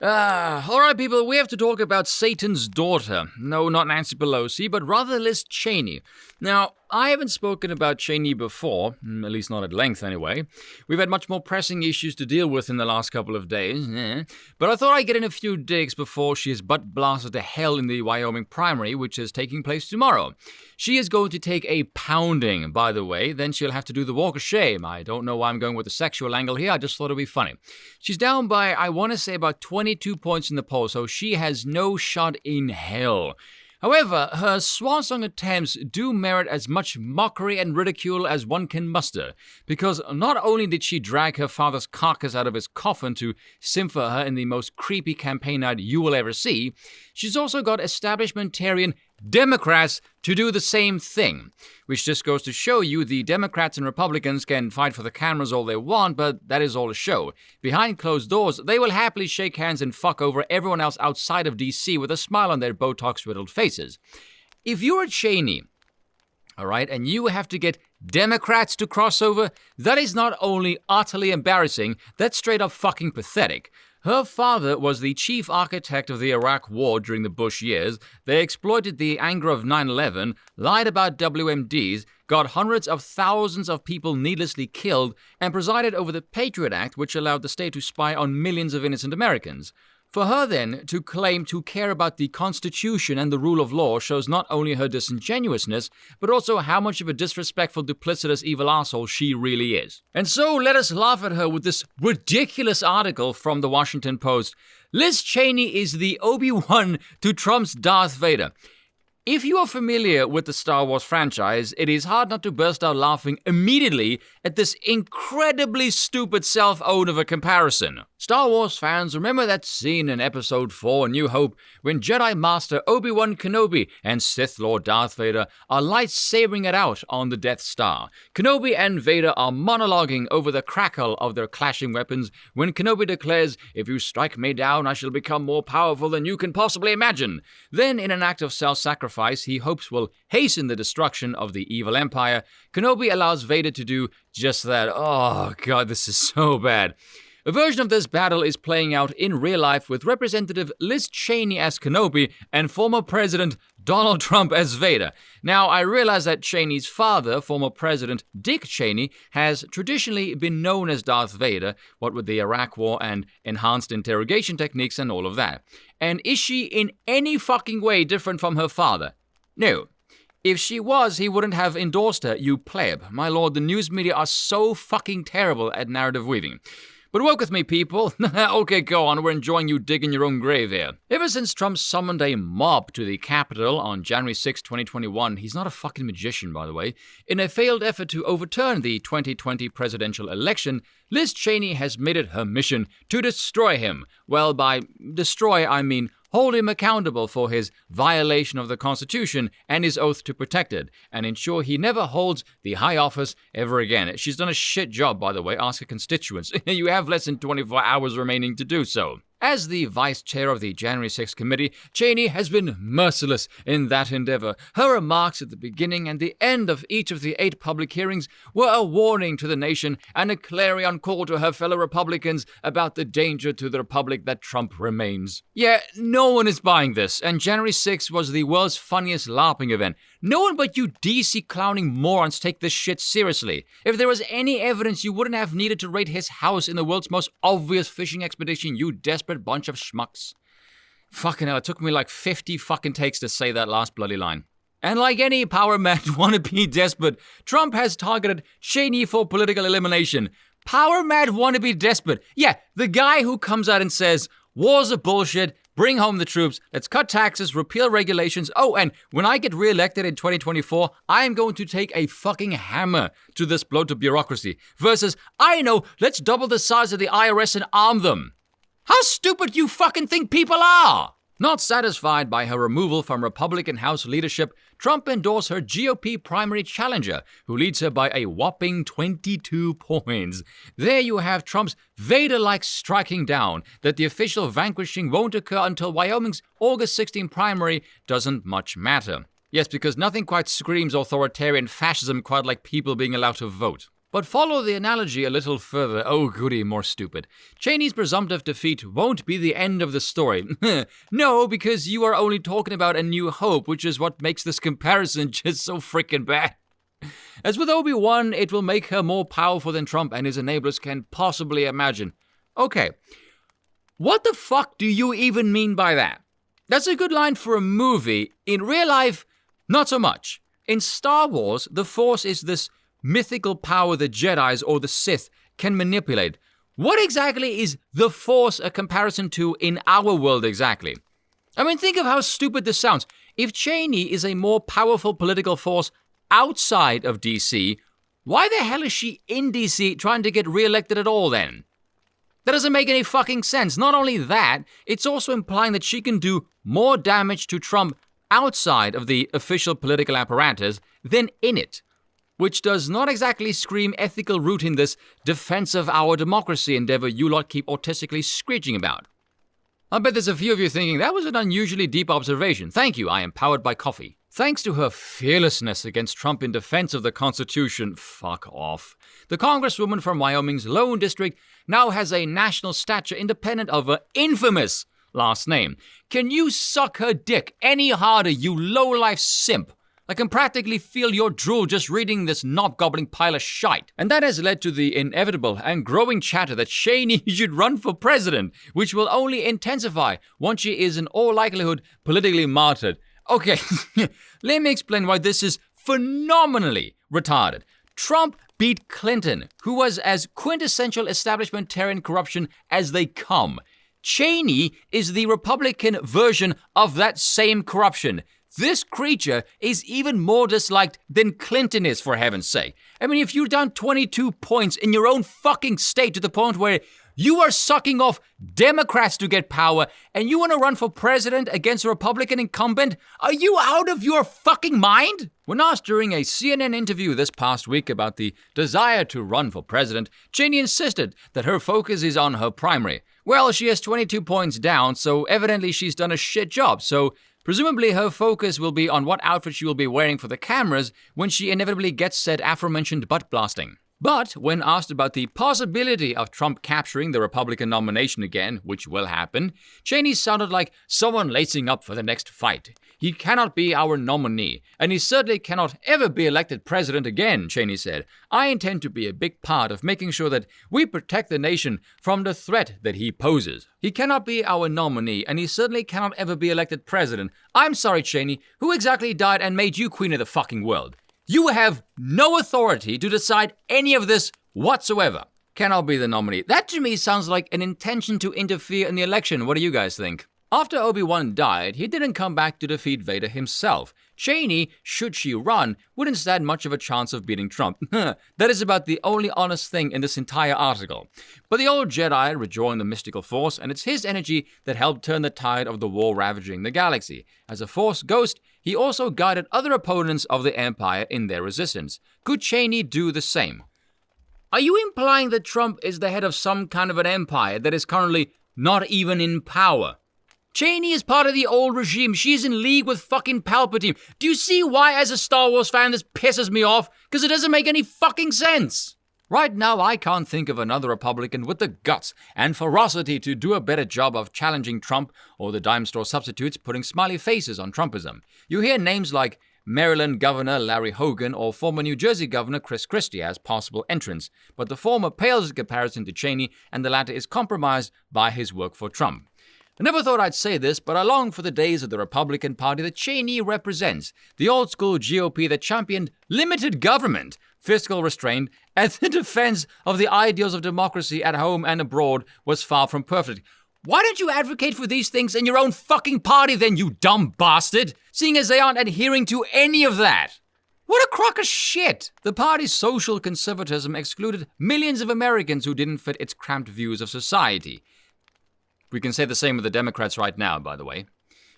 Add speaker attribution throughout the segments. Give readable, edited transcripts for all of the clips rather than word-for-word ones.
Speaker 1: Alright people, we have to talk about Satan's daughter. No, not Nancy Pelosi, but rather Liz Cheney. Now, I haven't spoken about Cheney before, at least not at length anyway. We've had much more pressing issues to deal with in the last couple of days, but I thought I'd get in a few digs before she is butt blasted to hell in the Wyoming primary, which is taking place tomorrow. She is going to take a pounding, by the way, then she'll have to do the walk of shame. I don't know why I'm going with the sexual angle here, I just thought it'd be funny. She's down by, I want to say, about 22 points in the poll, so she has no shot in hell. However, her swan song attempts do merit as much mockery and ridicule as one can muster, because not only did she drag her father's carcass out of his coffin to simper her in the most creepy campaign ad you will ever see, she's also got establishmentarian Democrats to do the same thing, which just goes to show you the Democrats and Republicans can fight for the cameras all they want, but that is all a show. Behind closed doors, they will happily shake hands and fuck over everyone else outside of DC with a smile on their Botox-riddled faces. If you're a Cheney, alright, and you have to get Democrats to cross over, that is not only utterly embarrassing, that's straight up fucking pathetic. Her father was the chief architect of the Iraq War during the Bush years. They exploited the anger of 9/11, lied about WMDs, got hundreds of thousands of people needlessly killed, and presided over the Patriot Act, which allowed the state to spy on millions of innocent Americans. For her, then, to claim to care about the Constitution and the rule of law shows not only her disingenuousness, but also how much of a disrespectful, duplicitous, evil asshole she really is. And so let us laugh at her with this ridiculous article from the Washington Post. Liz Cheney is the Obi-Wan to Trump's Darth Vader. If you are familiar with the Star Wars franchise, it is hard not to burst out laughing immediately at this incredibly stupid self-own of a comparison. Star Wars fans remember that scene in Episode 4, A New Hope, when Jedi Master Obi-Wan Kenobi and Sith Lord Darth Vader are lightsabering it out on the Death Star. Kenobi and Vader are monologuing over the crackle of their clashing weapons when Kenobi declares, "If you strike me down, I shall become more powerful than you can possibly imagine." Then, in an act of self-sacrifice he hopes will hasten the destruction of the evil empire, Kenobi allows Vader to do just that. Oh god, this is so bad. A version of this battle is playing out in real life with Representative Liz Cheney as Kenobi and former President Donald Trump as Vader. Now, I realize that Cheney's father, former President Dick Cheney, has traditionally been known as Darth Vader, what with the Iraq War and enhanced interrogation techniques and all of that. And is she in any fucking way different from her father? No. If she was, he wouldn't have endorsed her, you pleb. My lord, the news media are so fucking terrible at narrative weaving. But work with me, people. Okay, go on, we're enjoying you digging your own grave here. Ever since Trump summoned a mob to the Capitol on January 6, 2021, he's not a fucking magician, by the way, in a failed effort to overturn the 2020 presidential election, Liz Cheney has made it her mission to destroy him. Well, by destroy, I mean hold him accountable for his violation of the Constitution and his oath to protect it, and ensure he never holds the high office ever again. She's done a shit job, by the way. Ask her constituents. You have less than 24 hours remaining to do so. As the vice chair of the January 6th committee, Cheney has been merciless in that endeavor. Her remarks at the beginning and the end of each of the 8 public hearings were a warning to the nation and a clarion call to her fellow Republicans about the danger to the republic that Trump remains. Yeah, no one is buying this, and January 6th was the world's funniest LARPing event. No one but you DC clowning morons take this shit seriously. If there was any evidence, you wouldn't have needed to raid his house in the world's most obvious fishing expedition, you desperate bunch of schmucks. Fucking hell, it took me like 50 fucking takes to say that last bloody line. And like any power mad wannabe despot, Trump has targeted Cheney for political elimination. Power mad wannabe despot. Yeah, the guy who comes out and says, wars are bullshit, bring home the troops, let's cut taxes, repeal regulations. Oh, and when I get re-elected in 2024, I am going to take a fucking hammer to this bloated bureaucracy. Versus, I know, let's double the size of the IRS and arm them. How stupid you fucking think people are! Not satisfied by her removal from Republican House leadership, Trump endorsed her GOP primary challenger, who leads her by a whopping 22 points. There you have Trump's Vader-like striking down that the official vanquishing won't occur until Wyoming's August 16 primary doesn't much matter. Yes, because nothing quite screams authoritarian fascism quite like people being allowed to vote. But follow the analogy a little further. Oh goody, more stupid. Cheney's presumptive defeat won't be the end of the story. No, because you are only talking about A New Hope, which is what makes this comparison just so freaking bad. As with Obi-Wan, it will make her more powerful than Trump and his enablers can possibly imagine. Okay, what the fuck do you even mean by that? That's a good line for a movie. In real life, not so much. In Star Wars, the Force is this mythical power the Jedis or the Sith can manipulate. What exactly is the Force a comparison to in our world exactly? I mean, think of how stupid this sounds. If Chaney is a more powerful political force outside of DC, why the hell is she in DC trying to get re-elected at all then? That doesn't make any fucking sense. Not only that, it's also implying that she can do more damage to Trump outside of the official political apparatus than in it, which does not exactly scream ethical root in this defense of our democracy endeavor you lot keep autistically screeching about. I bet there's a few of you thinking, that was an unusually deep observation. Thank you, I am powered by coffee. Thanks to her fearlessness against Trump in defense of the Constitution, fuck off. The Congresswoman from Wyoming's Lone District now has a national stature independent of her infamous last name. Can you suck her dick any harder, you low-life simp? I can practically feel your drool just reading this knob-gobbling pile of shite. And that has led to the inevitable and growing chatter that Chaney should run for president, which will only intensify once she is in all likelihood politically martyred. Okay, let me explain why this is phenomenally retarded. Trump beat Clinton, who was as quintessential establishmentarian corruption as they come. Cheney is the Republican version of that same corruption. This creature is even more disliked than Clinton is, for heaven's sake. I mean, if you're down 22 points in your own fucking state to the point where you are sucking off Democrats to get power and you want to run for president against a Republican incumbent, are you out of your fucking mind? When asked during a CNN interview this past week about the desire to run for president, Cheney insisted that her focus is on her primary. Well, she has 22 points down, so evidently she's done a shit job, so presumably her focus will be on what outfit she will be wearing for the cameras when she inevitably gets said aforementioned butt blasting. But when asked about the possibility of Trump capturing the Republican nomination again, which will happen, Cheney sounded like someone lacing up for the next fight. He cannot be our nominee, and he certainly cannot ever be elected president again, Cheney said. I intend to be a big part of making sure that we protect the nation from the threat that he poses. He cannot be our nominee, and he certainly cannot ever be elected president. I'm sorry, Cheney, who exactly died and made you queen of the fucking world? You have no authority to decide any of this whatsoever. Cannot be the nominee. That to me sounds like an intention to interfere in the election. What do you guys think? After Obi-Wan died, he didn't come back to defeat Vader himself. Chaney, should she run, wouldn't stand much of a chance of beating Trump. That is about the only honest thing in this entire article. But the old Jedi rejoined the mystical Force, and it's his energy that helped turn the tide of the war ravaging the galaxy. As a Force ghost, he also guided other opponents of the Empire in their resistance. Could Chaney do the same? Are you implying that Trump is the head of some kind of an empire that is currently not even in power? Chaney is part of the old regime. She's in league with fucking Palpatine. Do you see why, as a Star Wars fan, this pisses me off? Because it doesn't make any fucking sense. Right now, I can't think of another Republican with the guts and ferocity to do a better job of challenging Trump or the dime store substitutes putting smiley faces on Trumpism. You hear names like Maryland Governor Larry Hogan or former New Jersey Governor Chris Christie as possible entrants, but the former pales in comparison to Cheney and the latter is compromised by his work for Trump. I never thought I'd say this, but I long for the days of the Republican Party that Cheney represents, the old-school GOP that championed limited government, fiscal restraint, and the defense of the ideals of democracy at home and abroad was far from perfect. Why don't you advocate for these things in your own fucking party then, you dumb bastard, seeing as they aren't adhering to any of that? What a crock of shit! The party's social conservatism excluded millions of Americans who didn't fit its cramped views of society. We can say the same with the Democrats right now, by the way.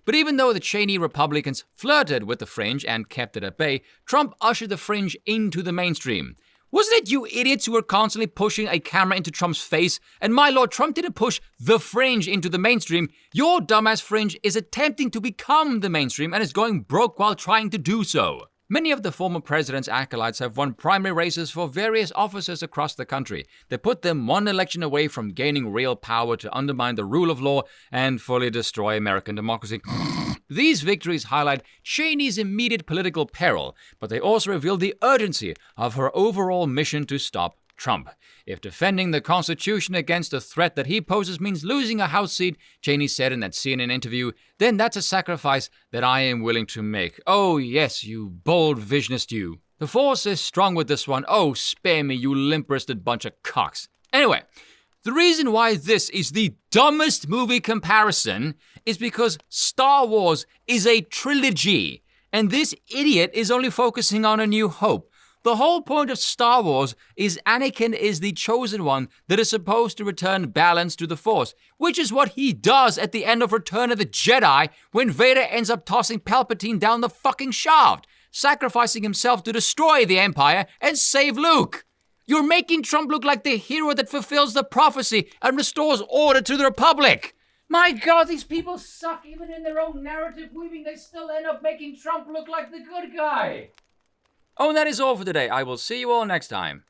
Speaker 1: But even though the Cheney Republicans flirted with the fringe and kept it at bay, Trump ushered the fringe into the mainstream. Wasn't it you idiots who were constantly pushing a camera into Trump's face? And my lord, Trump didn't push the fringe into the mainstream. Your dumbass fringe is attempting to become the mainstream and is going broke while trying to do so. Many of the former president's acolytes have won primary races for various offices across the country. They put them one election away from gaining real power to undermine the rule of law and fully destroy American democracy. These victories highlight Cheney's immediate political peril, but they also reveal the urgency of her overall mission to stop Trump. If defending the Constitution against a threat that he poses means losing a House seat, Cheney said in that CNN interview, then that's a sacrifice that I am willing to make. Oh yes, you bold visionist you. The force is strong with this one. Oh, spare me, you limp-wristed bunch of cocks. Anyway, the reason why this is the dumbest movie comparison is because Star Wars is a trilogy, and this idiot is only focusing on A New Hope. The whole point of Star Wars is Anakin is the chosen one that is supposed to return balance to the Force, which is what he does at the end of Return of the Jedi when Vader ends up tossing Palpatine down the fucking shaft, sacrificing himself to destroy the Empire and save Luke. You're making Trump look like the hero that fulfills the prophecy and restores order to the Republic. My God, these people suck. Even in their own narrative weaving, they still end up making Trump look like the good guy. Oh, and that is all for today. I will see you all next time.